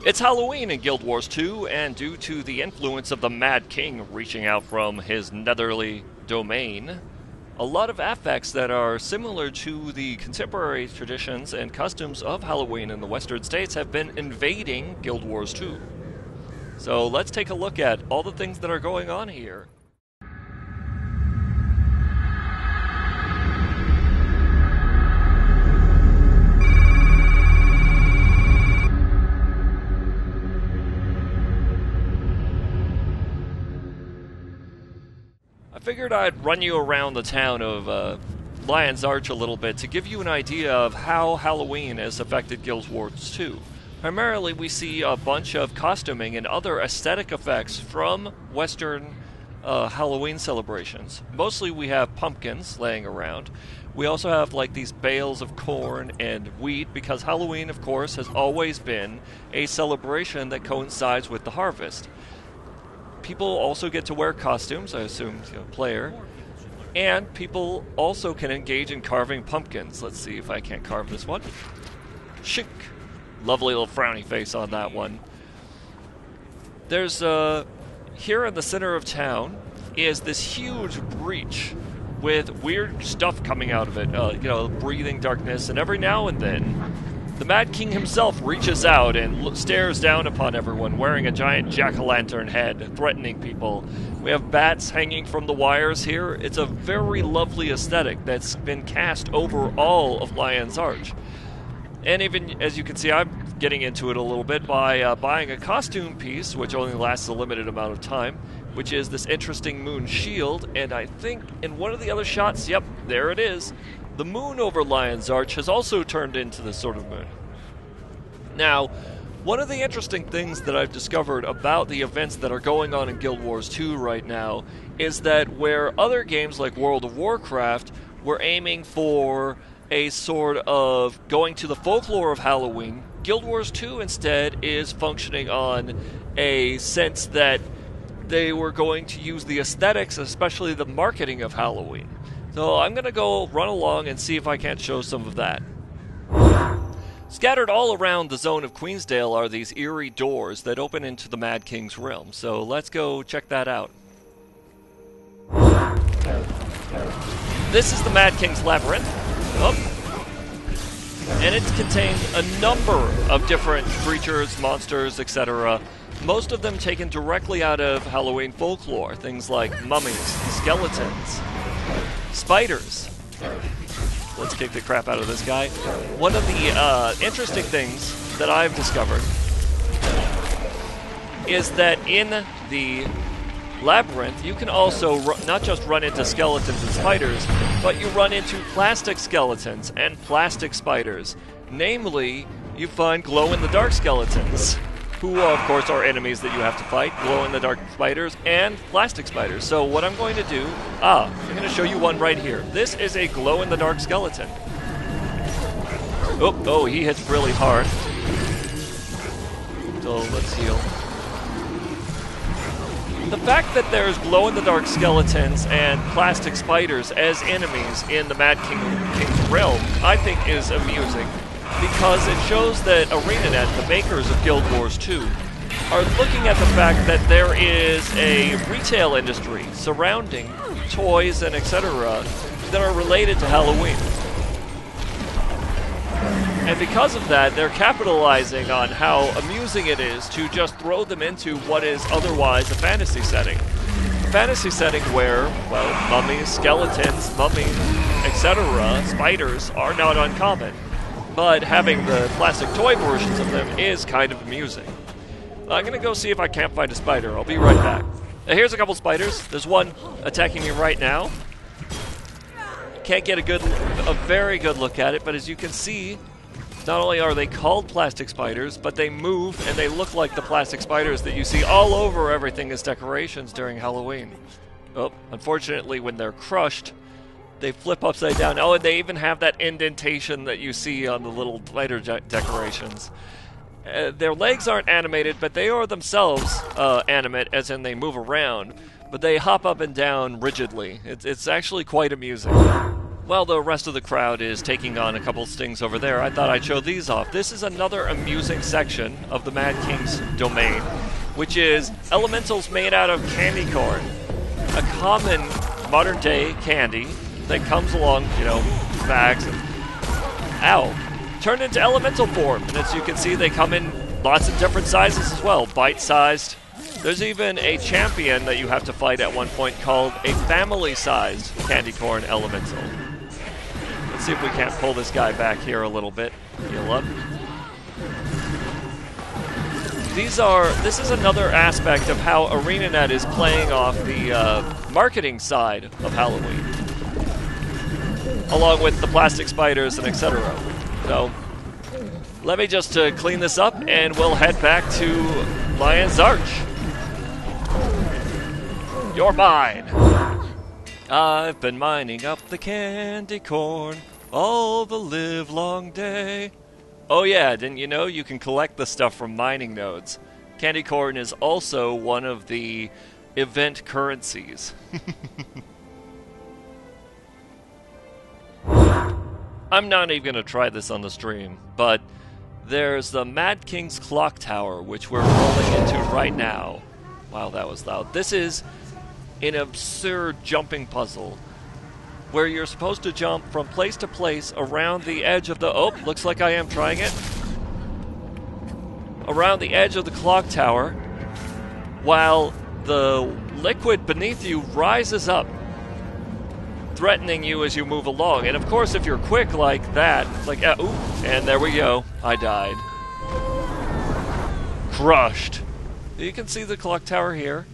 It's Halloween in Guild Wars 2, and due to the influence of the Mad King reaching out from his netherly domain, a lot of affects that are similar to the contemporary traditions and customs of Halloween in the Western states have been invading Guild Wars 2. So let's take a look at all the things that are going on here. I figured I'd run you around the town of Lion's Arch a little bit to give you an idea of how Halloween has affected Guild Wars 2. Primarily, we see a bunch of costuming and other aesthetic effects from Western Halloween celebrations. Mostly we have pumpkins laying around. We also have like these bales of corn and wheat because Halloween, of course, has always been a celebration that coincides with the harvest. People also get to wear costumes, I assume, player. And people also can engage in carving pumpkins. Let's see if I can't carve this one. Shink! Lovely little frowny face on that one. There's, here in the center of town is this huge breach with weird stuff coming out of it. Breathing darkness, and every now and then the Mad King himself reaches out and stares down upon everyone, wearing a giant jack-o'-lantern head, threatening people. We have bats hanging from the wires here. It's a very lovely aesthetic that's been cast over all of Lion's Arch. And even, as you can see, I'm getting into it a little bit by buying a costume piece, which only lasts a limited amount of time, which is this interesting moon shield, and I think in one of the other shots, yep, there it is. The moon over Lion's Arch has also turned into this sort of moon. Now, one of the interesting things that I've discovered about the events that are going on in Guild Wars 2 right now is that where other games like World of Warcraft were aiming for a sort of going to the folklore of Halloween, Guild Wars 2 instead is functioning on a sense that they were going to use the aesthetics, especially the marketing of Halloween. So I'm going to go run along and see if I can't show some of that. Scattered all around the zone of Queensdale are these eerie doors that open into the Mad King's realm. So let's go check that out. This is the Mad King's Labyrinth. And it contains a number of different creatures, monsters, etc. Most of them taken directly out of Halloween folklore. Things like mummies, skeletons, spiders. Let's kick the crap out of this guy. One of the interesting things that I've discovered is that in the Labyrinth, you can also not just run into skeletons and spiders, but you run into plastic skeletons and plastic spiders. Namely, you find glow-in-the-dark skeletons, who, of course, are enemies that you have to fight, glow-in-the-dark spiders, and plastic spiders. So what I'm going to do... I'm going to show you one right here. This is a glow-in-the-dark skeleton. Oh, he hits really hard. So let's heal. The fact that there's glow-in-the-dark skeletons and plastic spiders as enemies in the Mad King's realm, I think is amusing, because it shows that ArenaNet, the makers of Guild Wars 2, are looking at the fact that there is a retail industry surrounding toys and etc. that are related to Halloween. And because of that, they're capitalizing on how amusing it is to just throw them into what is otherwise a fantasy setting. A fantasy setting where, well, mummies, skeletons, etc., spiders are not uncommon. But having the plastic toy versions of them is kind of amusing. I'm going to go see if I can't find a spider. I'll be right back. Here's a couple spiders. There's one attacking me right now. Can't get a very good look at it, but as you can see, not only are they called plastic spiders, but they move and they look like the plastic spiders that you see all over everything as decorations during Halloween. Oh, unfortunately, when they're crushed, they flip upside down. Oh, and they even have that indentation that you see on the little spider decorations. Their legs aren't animated, but they are themselves animate, as in they move around. But they hop up and down rigidly. It's actually quite amusing. While the rest of the crowd is taking on a couple stings over there, I thought I'd show these off. This is another amusing section of the Mad King's domain, which is elementals made out of candy corn. A common modern-day candy that comes along, you know, bags and... Ow! Turned into elemental form. And as you can see, they come in lots of different sizes as well. Bite-sized. There's even a champion that you have to fight at one point called a family-sized candy corn elemental. Let's see if we can't pull this guy back here a little bit. Heal up. This is another aspect of how ArenaNet is playing off the marketing side of Halloween, along with the plastic spiders and etc. So, let me just clean this up, and we'll head back to Lion's Arch. You're mine. I've been mining up the candy corn all the livelong day. Oh yeah, didn't you know you can collect the stuff from mining nodes? Candy corn is also one of the event currencies. I'm not even going to try this on the stream, but there's the Mad King's Clock Tower, which we're rolling into right now. Wow, that was loud. This is an absurd jumping puzzle where you're supposed to jump from place to place around the edge of the... Oh, looks like I am trying it. Around the edge of the clock tower, while the liquid beneath you rises up, threatening you as you move along. And of course, if you're quick like that, it's like, ooh, and there we go. I died. Crushed. You can see the clock tower here.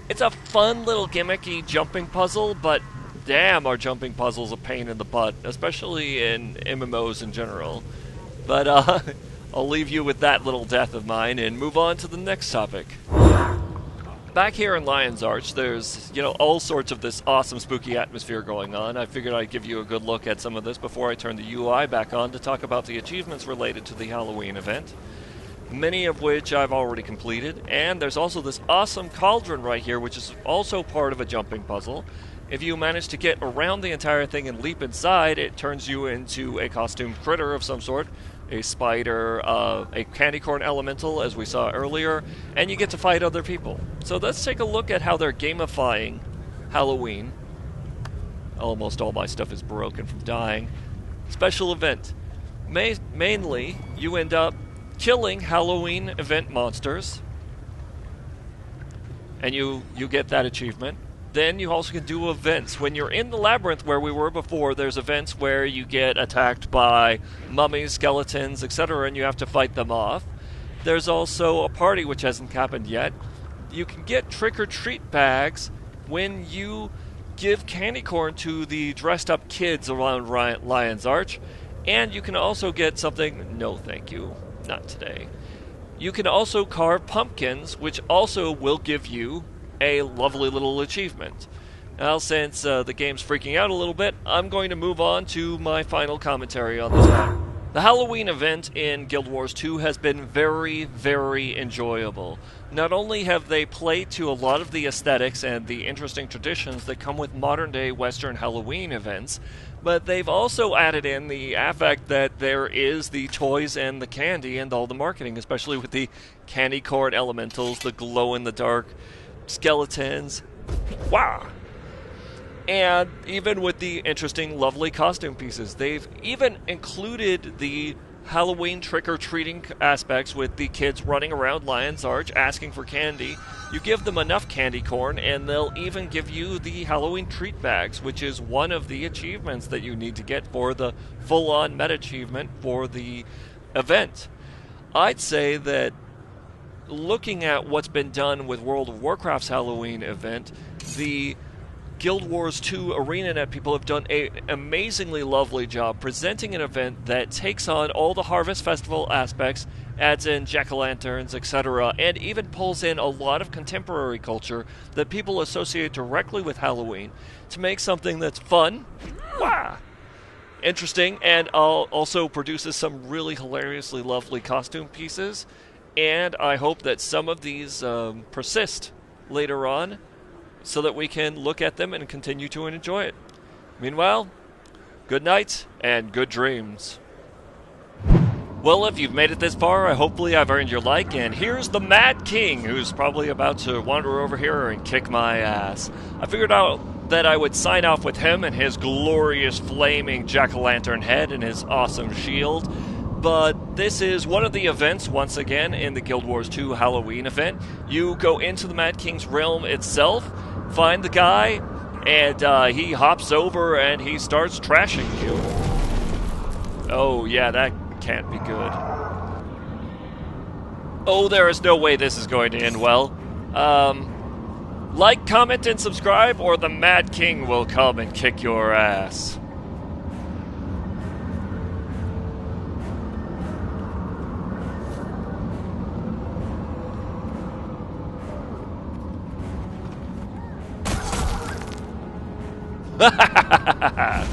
It's a fun little gimmicky jumping puzzle, but damn, are jumping puzzles a pain in the butt, especially in MMOs in general. But I'll leave you with that little death of mine and move on to the next topic. Back here in Lion's Arch, there's, you know, all sorts of this awesome spooky atmosphere going on. I figured I'd give you a good look at some of this before I turn the UI back on to talk about the achievements related to the Halloween event, many of which I've already completed. And there's also this awesome cauldron right here, which is also part of a jumping puzzle. If you manage to get around the entire thing and leap inside, it turns you into a costumed critter of some sort. A spider, a candy corn elemental, as we saw earlier, and you get to fight other people. So let's take a look at how they're gamifying Halloween. Almost all my stuff is broken from dying. Special event. Mainly, you end up killing Halloween event monsters, and you get that achievement. Then you also can do events. When you're in the Labyrinth where we were before, there's events where you get attacked by mummies, skeletons, etc., and you have to fight them off. There's also a party which hasn't happened yet. You can get trick-or-treat bags when you give candy corn to the dressed-up kids around Lion's Arch. And you can also get something... No, thank you. Not today. You can also carve pumpkins, which also will give you a lovely little achievement. Now, since the game's freaking out a little bit, I'm going to move on to my final commentary on this matter. The Halloween event in Guild Wars 2 has been very, very enjoyable. Not only have they played to a lot of the aesthetics and the interesting traditions that come with modern-day Western Halloween events, but they've also added in the affect that there is the toys and the candy and all the marketing, especially with the candy corn elementals, the glow-in-the-dark skeletons. Wow! And even with the interesting, lovely costume pieces. They've even included the Halloween trick-or-treating aspects with the kids running around Lion's Arch asking for candy. You give them enough candy corn and they'll even give you the Halloween treat bags, which is one of the achievements that you need to get for the full-on meta achievement for the event. I'd say that looking at what's been done with World of Warcraft's Halloween event, the Guild Wars 2 ArenaNet people have done an amazingly lovely job presenting an event that takes on all the Harvest Festival aspects, adds in jack-o'-lanterns, etc., and even pulls in a lot of contemporary culture that people associate directly with Halloween to make something that's fun, interesting, and also produces some really hilariously lovely costume pieces. And I hope that some of these persist later on so that we can look at them and continue to enjoy it. Meanwhile, Good night, and good dreams. Well, if you've made it this far, hopefully I've earned your like, and here's the Mad King, who's probably about to wander over here and kick my ass. I figured out that I would sign off with him and his glorious flaming jack-o'-lantern head and his awesome shield, but this is one of the events, once again, in the Guild Wars 2 Halloween event. You go into the Mad King's realm itself, find the guy, and he hops over and he starts trashing you. Oh yeah, that can't be good. Oh, there is no way this is going to end well. Like, comment, and subscribe, or the Mad King will come and kick your ass. Ha ha ha ha ha!